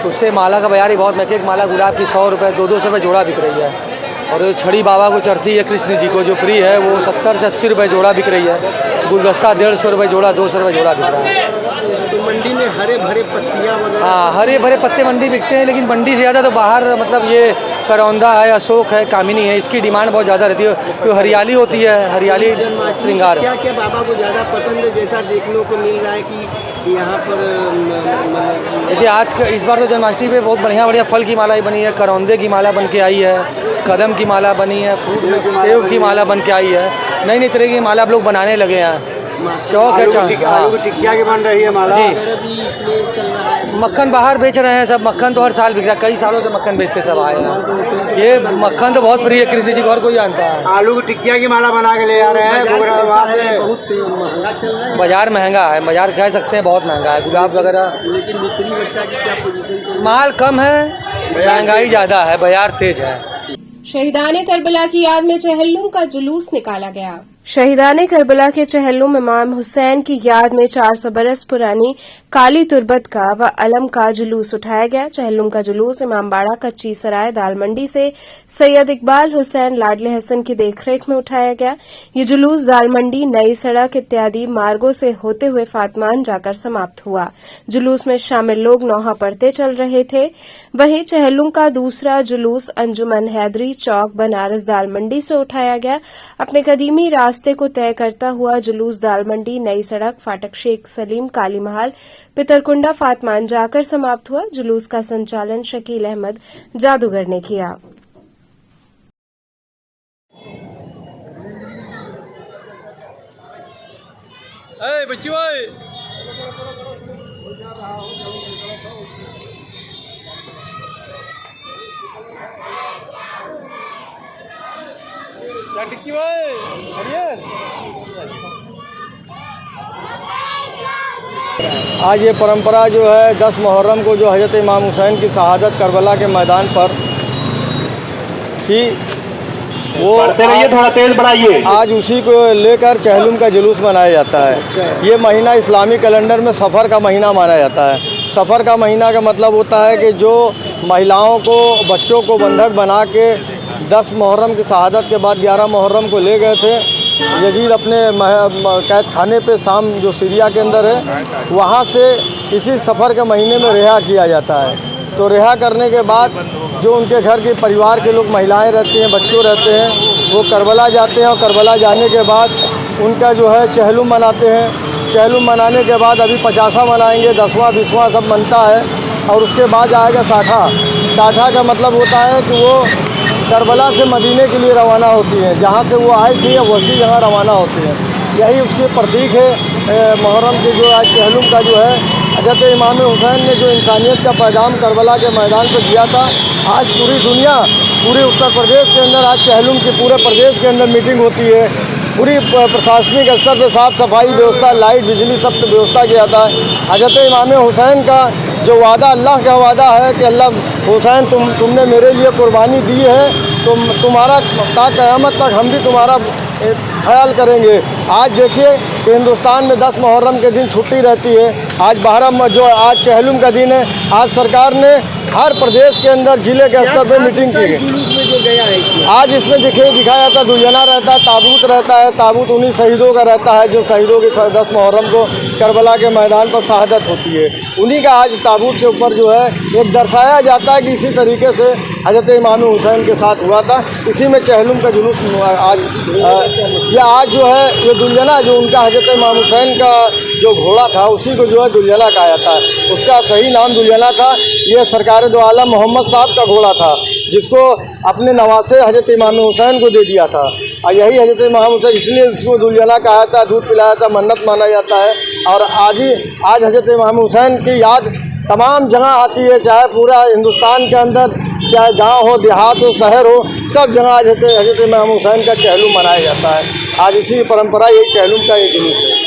S14: उससे माला का बाज़ार ही बहुत महंगी। एक माला गुलाब की 100 रुपये, 200 रुपये जोड़ा बिक रही है। और जो छड़ी बाबा को चढ़ती है कृष्ण जी को जो प्रिय है, वो 70 से 80 रुपये जोड़ा बिक रही है। गुलदस्ता 150 रुपये जोड़ा, 200 रुपये जोड़ा बिक रहा है।
S13: तो मंडी में हरे भरे पत्तियाँ वगैरह?
S14: हाँ, हरे भरे पत्ते मंडी बिकते हैं, लेकिन मंडी से ज़्यादा तो बाहर मतलब ये करौंदा है, अशोक है, कामिनी है, इसकी डिमांड बहुत ज़्यादा रहती है। तो हरियाली होती है, हरियाली श्रृंगार।
S13: क्या क्या बाबा को ज़्यादा पसंद है, जैसा देखने को मिल रहा है कि यहाँ पर
S14: देखिए आज इस बार तो जन्माष्टमी पे बहुत बढ़िया फल की माला बनी है। करौंदे की माला बन के आई है, कदम की माला बनी है, सेब की माला बन के आई है, नई नई तरह की माला आप लोग बनाने लगे हैं। शौक है।
S13: आलू की टिक्किया की बन रही है माला
S14: जी।
S13: चल रहा है।
S14: मक्खन बाहर बेच रहे हैं सब। मक्खन तो हर साल बिक रहा है, कई सालों से मक्खन बेचते सब आए हैं। ये मक्खन तो बहुत प्रिय कृषि जी को हर कोई जानता है।
S13: आलू की टिक्किया की माला बना के ले आ रहे हैं। बहुत महंगा चल रहा है।
S14: बाजार महंगा है, बाजार कह सकते हैं बहुत महंगा है। गुलाब वगैरह
S13: लेकिन बिक्री बच्चा की क्या पोजीशन?
S14: माल कम है, महंगाई ज़्यादा है, बाजार तेज है।
S1: शहीदाने करबला की याद में चहल्लुम का जुलूस निकाला गया। शहीदाने करबला के चहल्लुम इमाम हुसैन की याद में 400 बरस पुरानी काली तुरबत का व अलम का जुलूस उठाया गया। चहल्लुम का जुलूस इमामबाड़ा, कच्ची सराय, दाल मंडी से सैयद इकबाल हुसैन लाडले हसन की देखरेख में उठाया गया। ये जुलूस दाल मंडी, नई सड़क इत्यादि मार्गों से होते हुए फातमान जाकर समाप्त हुआ। जुलूस में शामिल लोग नौहा पढ़ते चल रहे थे। वहीं चहल्लुम का दूसरा जुलूस अंजुमन हैदरी चौक, बनारस, दाल मंडी से उठाया गया। अपने कदीमी रास्ते को तय करता हुआ जुलूस दाल मंडी, नई सड़क, फाटक शेख सलीम, काली महल, पितरकुंडा, फातमान जाकर समाप्त हुआ। जुलूस का संचालन शकील अहमद जादूगर ने किया।
S14: आज ये परंपरा जो है 10 मुहर्रम को जो हज़रत इमाम हुसैन की शहादत करबला के मैदान पर थी, वो
S15: बढ़ते रहिए, थोड़ा तेज बढ़ाइए।
S14: आज उसी को लेकर चहल्लुम का जुलूस मनाया जाता है। ये महीना इस्लामी कैलेंडर में सफ़र का महीना माना जाता है। सफ़र का महीना का मतलब होता है कि जो महिलाओं को, बच्चों को बंधक बना के 10 मुहर्रम की शहादत के बाद 11 मुहर्रम को ले गए थे यजीद अपने कैद खाने पे, शाम जो सीरिया के अंदर है, वहाँ से इसी सफ़र के महीने में रिहा किया जाता है। तो रिहा करने के बाद जो उनके घर के परिवार के लोग, महिलाएं रहती हैं, बच्चों रहते हैं, वो करबला जाते हैं और करबला जाने के बाद उनका जो है चहल्लुम मनाते हैं। चहल्लुम मनाने के बाद अभी 50वां मनाएंगे, 10वां 20वां सब बनता है और उसके बाद आएगा साठा। साठा का मतलब होता है कि वो करबला से मदीने के लिए रवाना होती है, जहाँ से वो आई थी वही जगह रवाना होती है। यही उसके प्रतीक है मुहर्रम के। जो आज चहल्लुम का जो है हज़रत इमाम हुसैन ने जो इंसानियत का पैगाम करबला के मैदान पर दिया था, आज पूरी दुनिया, पूरे उत्तर प्रदेश के अंदर आज चहल्लुम के पूरे प्रदेश के अंदर मीटिंग होती है। पूरी प्रशासनिक स्तर पर साफ़ सफाई व्यवस्था, लाइट, बिजली सब व्यवस्था किया जाता है। हज़रत इमाम हुसैन का जो वादा, अल्लाह का वादा है कि अल्लाह हुसैन तुमने मेरे लिए कुर्बानी दी है, तो तुम्हारा क़यामत तक हम भी तुम्हारा ख्याल करेंगे। आज देखिए कि हिंदुस्तान में 10 मुहर्रम के दिन छुट्टी रहती है। आज 12 जो आज चहल्लुम का दिन है, आज सरकार ने हर प्रदेश के अंदर जिले के स्तर पे मीटिंग की है।
S13: जुलूस में जो गया है
S14: आज इसमें दिखाया जाता है, दुल्हना रहता है, ताबूत रहता है। ताबूत उन्हीं शहीदों का रहता है जो शहीदों की 10 मुहर्रम को करबला के मैदान पर शहादत होती है। उन्हीं का आज ताबूत के ऊपर जो है एक दर्शाया जाता है कि इसी तरीके से हज़रत इमाम हुसैन के साथ हुआ था। इसी में चहल्लुम का जुलूस आज जो है ये दुल्हना, जो उनका हज़रत इमाम हुसैन का जो घोड़ा था, उसी को जो है दुल्हना कहा जाता है। उसका सही नाम दुल्हना था। ये सरकार दो आलम मोहम्मद साहब का घोड़ा था, जिसको अपने नवासे हज़रत इमाम हुसैन को दे दिया था। और यही हज़रत इमाम हुसैन, इसलिए उसको दुल्हना कहा था, दूध पिलाया था, मन्नत माना जाता है। और आज हज़रत इमाम हुसैन की याद तमाम जगह आती है, चाहे पूरा हिंदुस्तान के अंदर, चाहे गांव हो, देहात हो, शहर हो, सब जगह आज हज़रत इमाम हुसैन का चहल्लुम मनाया जाता है। आज इसी परंपरा, यही चहल्लुम का एक जुलूस है।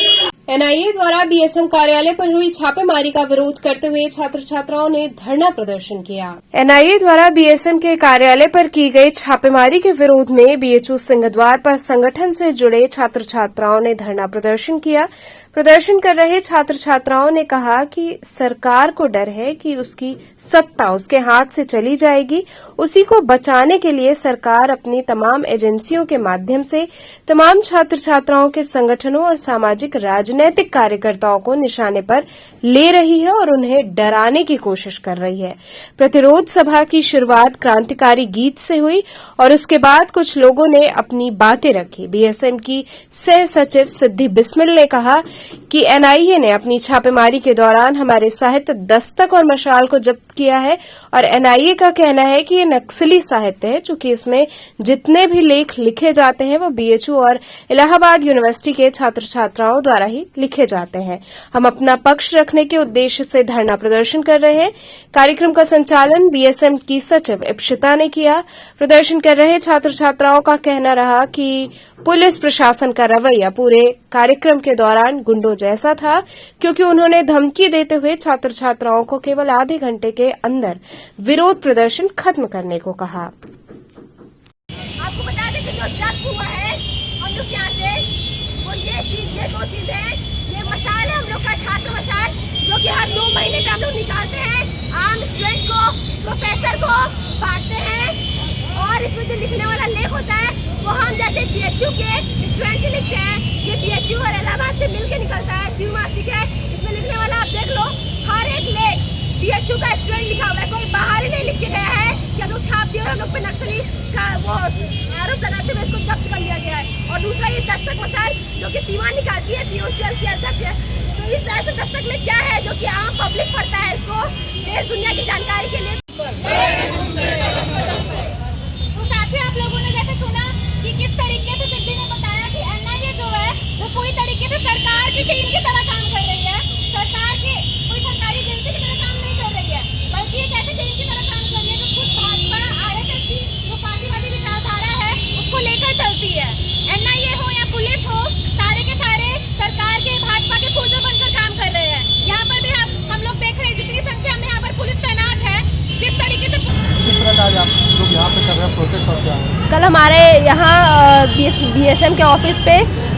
S1: एनआईए द्वारा बीएसएम कार्यालय पर हुई छापेमारी का विरोध करते हुए छात्र छात्राओं ने धरना प्रदर्शन किया। एनआईए द्वारा बीएसएम के कार्यालय पर की गई छापेमारी के विरोध में बीएचयू सिंहद्वार पर संगठन से जुड़े छात्र छात्राओं ने धरना प्रदर्शन किया। प्रदर्शन कर रहे छात्र छात्राओं ने कहा कि सरकार को डर है कि उसकी सत्ता उसके हाथ से चली जाएगी। उसी को बचाने के लिए सरकार अपनी तमाम एजेंसियों के माध्यम से तमाम छात्र छात्राओं के संगठनों और सामाजिक राजनीतिक कार्यकर्ताओं को निशाने पर ले रही है और उन्हें डराने की कोशिश कर रही है। प्रतिरोध सभा की शुरुआत क्रांतिकारी गीत से हुई और उसके बाद कुछ लोगों ने अपनी बातें रखी। बीएसएम की सह सचिव सिद्धि बिस्मिल ने कहा कि एनआईए ने अपनी छापेमारी के दौरान हमारे साहित्य दस्तक और मशाल को जब्त किया है और एनआईए का कहना है कि ये नक्सली साहित्य है, चूंकि इसमें जितने भी लेख लिखे जाते हैं वो बीएचयू और इलाहाबाद यूनिवर्सिटी के छात्र छात्राओं द्वारा ही लिखे जाते हैं। हम अपना पक्ष रखने के उद्देश्य से धरना प्रदर्शन कर रहे हैं। कार्यक्रम का संचालन बीएसएम की सचिव इप्शिता ने किया। प्रदर्शन कर रहे छात्र छात्राओं का कहना रहा कि पुलिस प्रशासन का रवैया पूरे कार्यक्रम के दौरान गुंडों जैसा था, क्योंकि उन्होंने धमकी देते हुए छात्र छात्राओं को केवल आधे घंटे के अंदर विरोध प्रदर्शन खत्म करने को कहा।
S4: आपको बता दें कि जो जब्त हुआ है हम लोग यहाँ से, वो ये दो चीज है। ये मशाल है हम लोग का, छात्र मशाल, जो कि हर 2 महीने पे हम लोग निकालते हैं। आम स्टूडेंट को, प्रोफेसर को बांटते हैं और इसमें जो लिखने वाला लेख होता है वो हम जैसे बीएचयू के स्टूडेंट से लिखते हैं। ये बीएचयू और इलाहाबाद से मिलकर निकलता है, द्विमासिक है। इसमें लिखने वाला आप देख लो, हर एक लेख बीएचयू का स्टूडेंट लिखा हुआ है। कोई बाहर ही नहीं लिख के गया है कि हम लोग छाप दिए और हम लोग पे नक्सली का वो आरोप लगाते हुए इसको जब्त कर लिया गया है। और दूसरा ये दस्तक मसाल जो कि सीमा निकालती है, पीओसीएल की अध्यक्ष है। तो इस तरह से दस्तक में क्या है जो कि आम पब्लिक पढ़ता है, इसको देश दुनिया की जानकारी के लिए।
S15: तो साथियों, आप लोगों ने जैसे सुना कि किस तरीके से सिद्धि ने बताया कि एनआईए जो है वो पूरी तरीके से सरकार की टीम की तरह काम कर रही है। सरकार की कोई सरकारी एजेंसी की तरह काम नहीं कर रही है, बल्कि एक ऐसी टीम की तरह काम कर रही है जो खुद भाजपा आरएसएस की जो पार्टीवादी विचारधारा है उसको लेकर चलती है। एनआईए हो या पुलिस हो, सारे के सारे सरकार के भाजपा के पुर्जे बनकर काम कर रहे हैं। यहाँ पर भी हम लोग देख रहे हैं जितनी संख्या में यहाँ पर पुलिस तैनात है, किस तरीके से।
S16: आज आप लोग यहाँ पे कर रहे हैं प्रोटेस्ट और क्या है?
S4: कल हमारे यहाँ बीएसएम के ऑफिस पे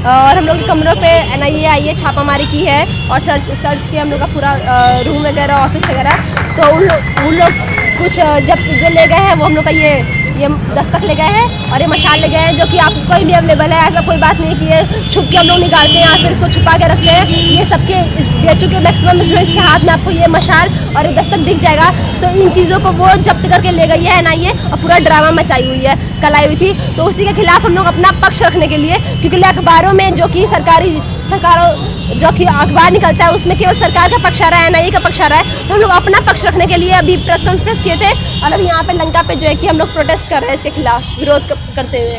S4: और हम लोग के कमरों पे एनआईए आई है, छापामारी की है और सर्च किया हम लोग का पूरा रूम वगैरह, ऑफिस वगैरह। तो उन लोग कुछ जब जो ले गए हैं वो हम लोग का ये दस्तक ले गए हैं और ये मशाल ले गए हैं, जो कि आपको कहीं भी अवेलेबल है। ऐसा कोई बात नहीं कि ये छुप के हम लोग निकालते हैं या फिर इसको छुपा के रखते हैं। ये सबके बीएचयू के मैक्सिमम स्टूडेंट्स के हाथ में आपको ये मशाल और ये दस्तक दिख जाएगा। तो इन चीज़ों को वो जब्त करके ले गई है एनआईए और पूरा ड्रामा मचाई हुई है, कल आई हुई थी। तो उसी के खिलाफ हम लोग अपना पक्ष रखने के लिए, क्योंकि अखबारों में जो कि जो कि अखबार निकलता है उसमें केवल सरकार का पक्ष आ रहा है, एनआईए का पक्ष आ रहा है। तो हम लोग अपना पक्ष रखने के लिए अभी प्रेस कॉन्फ्रेंस किए थे और अभी यहाँ पे लंका पे जो है कि हम लोग प्रोटेस्ट कर रहे हैं इसके खिलाफ, विरोध करते हुए।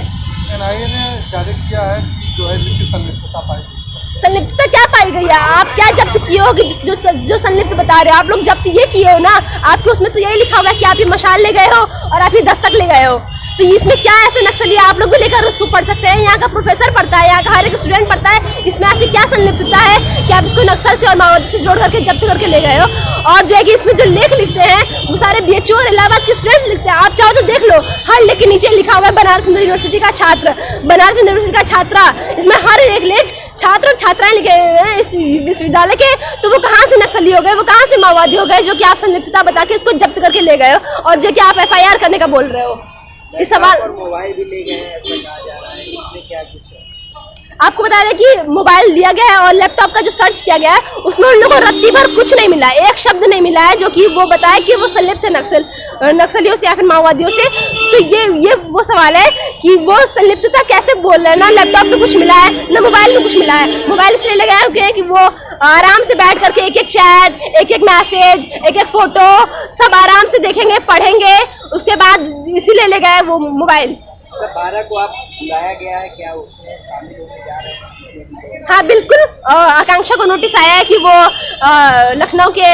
S16: एनआईए ने जारी किया है कि जो है जिनकी संलिप्तता पाई गई।
S4: संलिप्तता क्या पाई गई है? आप क्या जब्त किए हो कि जो संलिप्त बता रहे हो? आप लोग जब्त ये किए हो ना, आपके उसमें तो यही लिखा होगा कि आप ये मशाल ले गए हो और आप ये दस्तक ले गए हो। तो इसमें क्या ऐसे नक्सली आप लोग भी लेकर उसको पढ़ सकते हैं। यहाँ का प्रोफेसर पढ़ता है, यहाँ का हर एक स्टूडेंट पढ़ता है। इसमें ऐसी क्या संलिप्तता है कि आप इसको नक्सल से और माओवादी से जोड़ करके जब्त करके ले गए हो? और जो है कि इसमें जो लेख लिखते हैं वो सारे बीएचयू और इलाहाबाद के स्टूडेंट्स लिखते हैं। आप चाहो तो देख लो, हर लेख के नीचे लिखा हुआ है बनारस हिंदू यूनिवर्सिटी का छात्र, बनारस हिंदू यूनिवर्सिटी का छात्रा। इसमें हर एक लेख छात्र और छात्राएं लिखे हुए हैं इस विश्वविद्यालय के। तो वो कहाँ से नक्सली हो गए, वो कहाँ से माओवादी हो गए जो कि आप संलिप्तता बता के इसको जब्त करके ले गए हो और जो कि आप एफआईआर करने का बोल रहे हो? इस सवाल
S13: मोबाइल भी ले गए हैं ऐसा कहा जा रहा है, इसमें क्या कुछ है?
S4: आपको बता रहे कि मोबाइल दिया गया है और लैपटॉप का जो सर्च किया गया है उसमें उन लोगों को रत्ती भर कुछ नहीं मिला है, एक शब्द नहीं मिला है जो कि वो बताया कि वो संलिप्त है नक्सलियों से या फिर माओवादियों से। तो ये वो सवाल है कि वो संलिप्तता कैसे बोल रहे हैं? ना लैपटॉप पे कुछ मिला है, ना मोबाइल में कुछ मिला है। मोबाइल इसलिए लगाए हुए हैं कि वो आराम से बैठ करके एक एक चैट, एक एक मैसेज, एक एक फोटो सब आराम से देखेंगे, पढ़ेंगे। उसके बाद इसीलिए ले गए वो मोबाइल।
S13: 12 को आप बुलाया गया है, क्या उसमें शामिल होने जा रहे हैं?
S4: हाँ बिल्कुल, आकांक्षा को नोटिस आया है कि वो लखनऊ के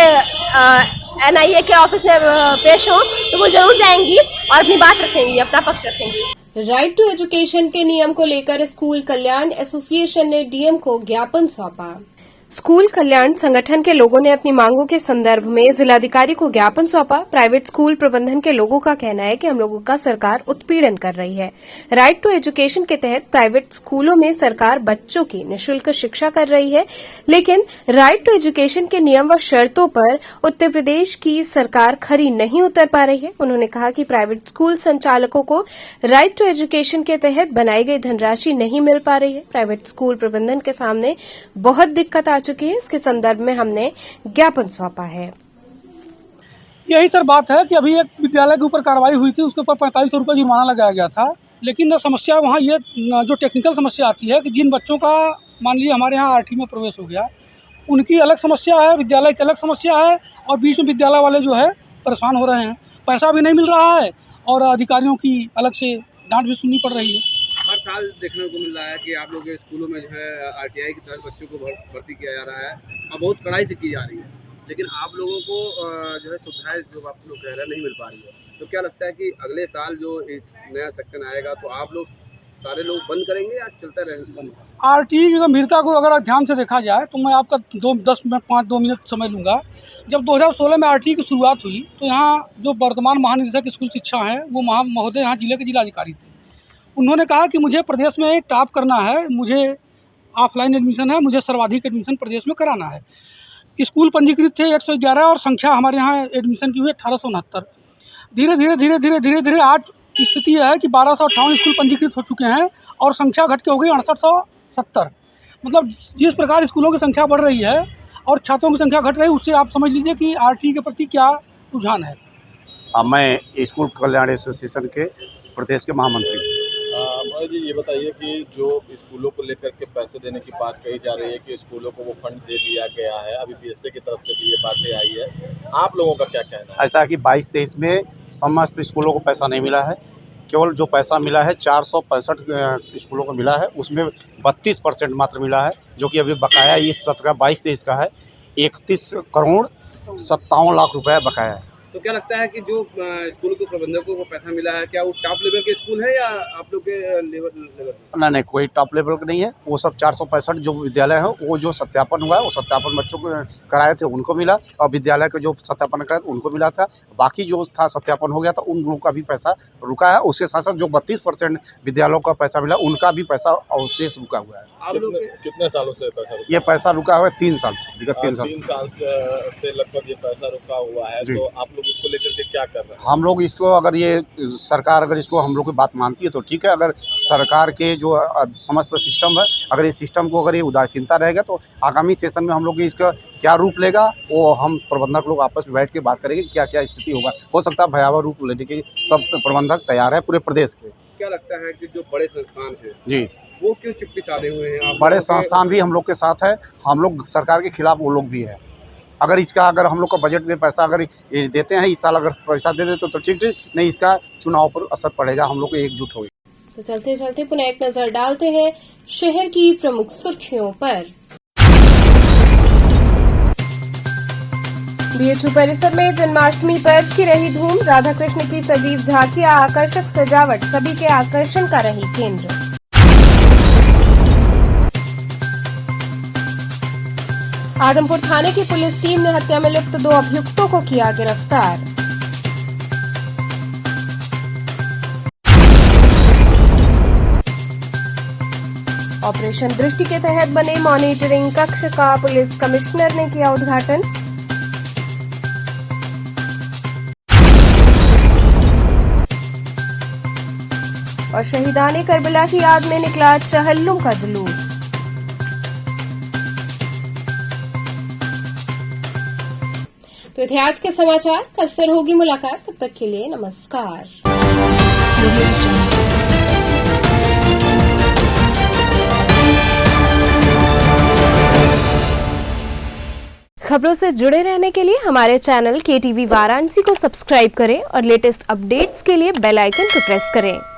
S4: एनआईए के ऑफिस में पेश हो, तो वो जरूर जाएंगी और अपनी बात रखेंगी, अपना पक्ष रखेंगी।
S1: राइट टू एजुकेशन के नियम को लेकर स्कूल कल्याण एसोसिएशन ने डीएम को ज्ञापन सौंपा। स्कूल कल्याण संगठन के लोगों ने अपनी मांगों के संदर्भ में जिलाधिकारी को ज्ञापन सौंपा। प्राइवेट स्कूल प्रबंधन के लोगों का कहना है कि हम लोगों का सरकार उत्पीड़न कर रही है। राइट टू एजुकेशन के तहत प्राइवेट स्कूलों में सरकार बच्चों की निःशुल्क शिक्षा कर रही है, लेकिन राइट टू एजुकेशन के नियम व शर्तों पर उत्तर प्रदेश की सरकार खरी नहीं उतर पा रही है। उन्होंने कहा कि प्राइवेट स्कूल संचालकों को राइट टू एजुकेशन के तहत बनाई गई धनराशि नहीं मिल पा रही है। प्राइवेट स्कूल प्रबंधन के सामने बहुत दिक्कत आ चुकी है। इसके संदर्भ में हमने ज्ञापन सौंपा है।
S17: यही सर बात है कि अभी एक विद्यालय के ऊपर कार्रवाई हुई थी, उसके ऊपर 4500 रुपये जुर्माना लगाया गया था, लेकिन समस्या वहाँ ये जो टेक्निकल समस्या आती है कि जिन बच्चों का मान लीजिए हमारे यहाँ आरटी में प्रवेश हो गया, उनकी अलग समस्या है, विद्यालय की अलग समस्या है, और बीच में विद्यालय वाले जो है परेशान हो रहे हैं। पैसा भी नहीं मिल रहा है और अधिकारियों की अलग से डांट भी सुननी पड़ रही है।
S12: हर साल देखने को मिल रहा है कि आप लोग के स्कूलों में जो है आरटीआई की तहत बच्चों को भर्ती किया जा रहा है और बहुत कड़ाई से की जा रही है, लेकिन आप लोगों को जो है सुविधाएं जो आप लोग कह रहे हैं नहीं मिल पा रही है। तो क्या लगता है कि अगले साल जो नया सेक्शन आएगा तो आप लोग सारे लोग बंद करेंगे या चलते रहेंगे?
S17: आरटीई की गंभीरता को अगर ध्यान से देखा जाए तो मैं आपका 2 मिनट समय लूँगा। जब 2016 में आरटीई की शुरुआत हुई तो यहाँ जो वर्तमान महानिदेशक स्कूल शिक्षा हैं वो महोदय यहाँ जिले के जिलाधिकारी थे। उन्होंने कहा कि मुझे प्रदेश में टॉप करना है, मुझे ऑफलाइन एडमिशन है, मुझे सर्वाधिक एडमिशन प्रदेश में कराना है। स्कूल पंजीकृत थे 111 और संख्या हमारे यहाँ एडमिशन की हुई 1869। धीरे धीरे आज स्थिति यह है कि 1258 स्कूल पंजीकृत हो चुके हैं और संख्या घट के हो गई 6870। मतलब जिस प्रकार स्कूलों की संख्या बढ़ रही है और छात्रों की संख्या घट रही है, उससे आप समझ लीजिए कि आरटीई के प्रति क्या रुझान है।
S18: मैं स्कूल कल्याण एसोसिएशन के प्रदेश के महामंत्री।
S12: मोदी जी, ये बताइए कि जो स्कूलों को लेकर के पैसे देने की बात कही जा रही है कि स्कूलों को वो फंड दे दिया गया है, अभी बीएसए की तरफ से भी ये बातें आई है, आप लोगों का क्या कहना है?
S18: ऐसा है कि 22-23 में समस्त स्कूलों को पैसा नहीं मिला है। केवल जो पैसा मिला है 465 स्कूलों को मिला है, उसमें 32% मात्र मिला है, जो कि अभी बकाया इस सत्र का 22-23 का है 31,57,00,000 रुपये बकाया है।
S12: तो क्या लगता है कि जो स्कूल के प्रबंधकों को पैसा मिला है, क्या वो टॉप लेवल के स्कूल है या आप लोग के लेवल?
S18: नहीं, कोई टॉप लेवल का नहीं है। वो सब 465 जो विद्यालय है वो जो सत्यापन हुआ है वो सत्यापन बच्चों को कराए थे उनको मिला, और विद्यालय के जो सत्यापन कराए थे उनको मिला था। बाकी जो था सत्यापन हो गया था उन लोगों का भी पैसा रुका है। उसके साथ साथ जो 32% विद्यालयों का पैसा मिला उनका भी पैसा अवशेष रुका हुआ है।
S12: आप लोग कितने सालों से पैसा?
S18: ये पैसा रुका हुआ है 3 साल से, विगत 3 साल
S12: से लगभग ये पैसा रुका हुआ है। तो आप लोग इसको लेकर के क्या कर रहे हैं?
S18: हम लोग इसको अगर ये सरकार अगर इसको हम लोग की बात मानती है तो ठीक है। अगर सरकार के जो समस्त सिस्टम है, अगर इस सिस्टम को अगर ये उदासीनता रहेगा तो आगामी सेशन में हम लोग इसका क्या रूप लेगा वो हम प्रबंधक लोग आपस में बैठ के बात करेंगे क्या क्या स्थिति होगा। हो सकता है भयावह रूप लेने के सब प्रबंधक तैयार है पूरे प्रदेश के।
S12: क्या लगता है कि जो बड़े संस्थान है
S18: जी
S12: वो क्यों चुप्पी साधे हुए हैं?
S18: बड़े संस्थान भी हम लोग के साथ है, हम लोग सरकार के खिलाफ वो लोग भी है। अगर अगर हम लोग का बजट में पैसा अगर ये देते हैं इस साल अगर पैसा दे देते तो ठीक, नहीं इसका चुनाव पर असर पड़ेगा। हम लोग को एकजुट होगी।
S1: तो चलते चलते पुनः एक नजर डालते हैं शहर की प्रमुख सुर्खियों पर। बीएचयू परिसर में जन्माष्टमी पर्व की रही धूम, राधा कृष्ण की सजीव झांकियां, आकर्षक सजावट सभी के आकर्षण का रही केंद्र। आदमपुर थाने की पुलिस टीम ने हत्या में लिप्त 2 अभियुक्तों को किया गिरफ्तार। ऑपरेशन दृष्टि के तहत बने मॉनिटरिंग कक्ष का पुलिस कमिश्नर ने किया उद्घाटन। और शहीदाने करबला की याद में निकला चहल्लुम का जुलूस। तो थे आज के समाचार, कल फिर होगी मुलाकात। तब तक के लिए नमस्कार। खबरों से जुड़े रहने के लिए हमारे चैनल KTV वाराणसी को सब्सक्राइब करें और लेटेस्ट अपडेट्स के लिए बेल आइकन को प्रेस करें।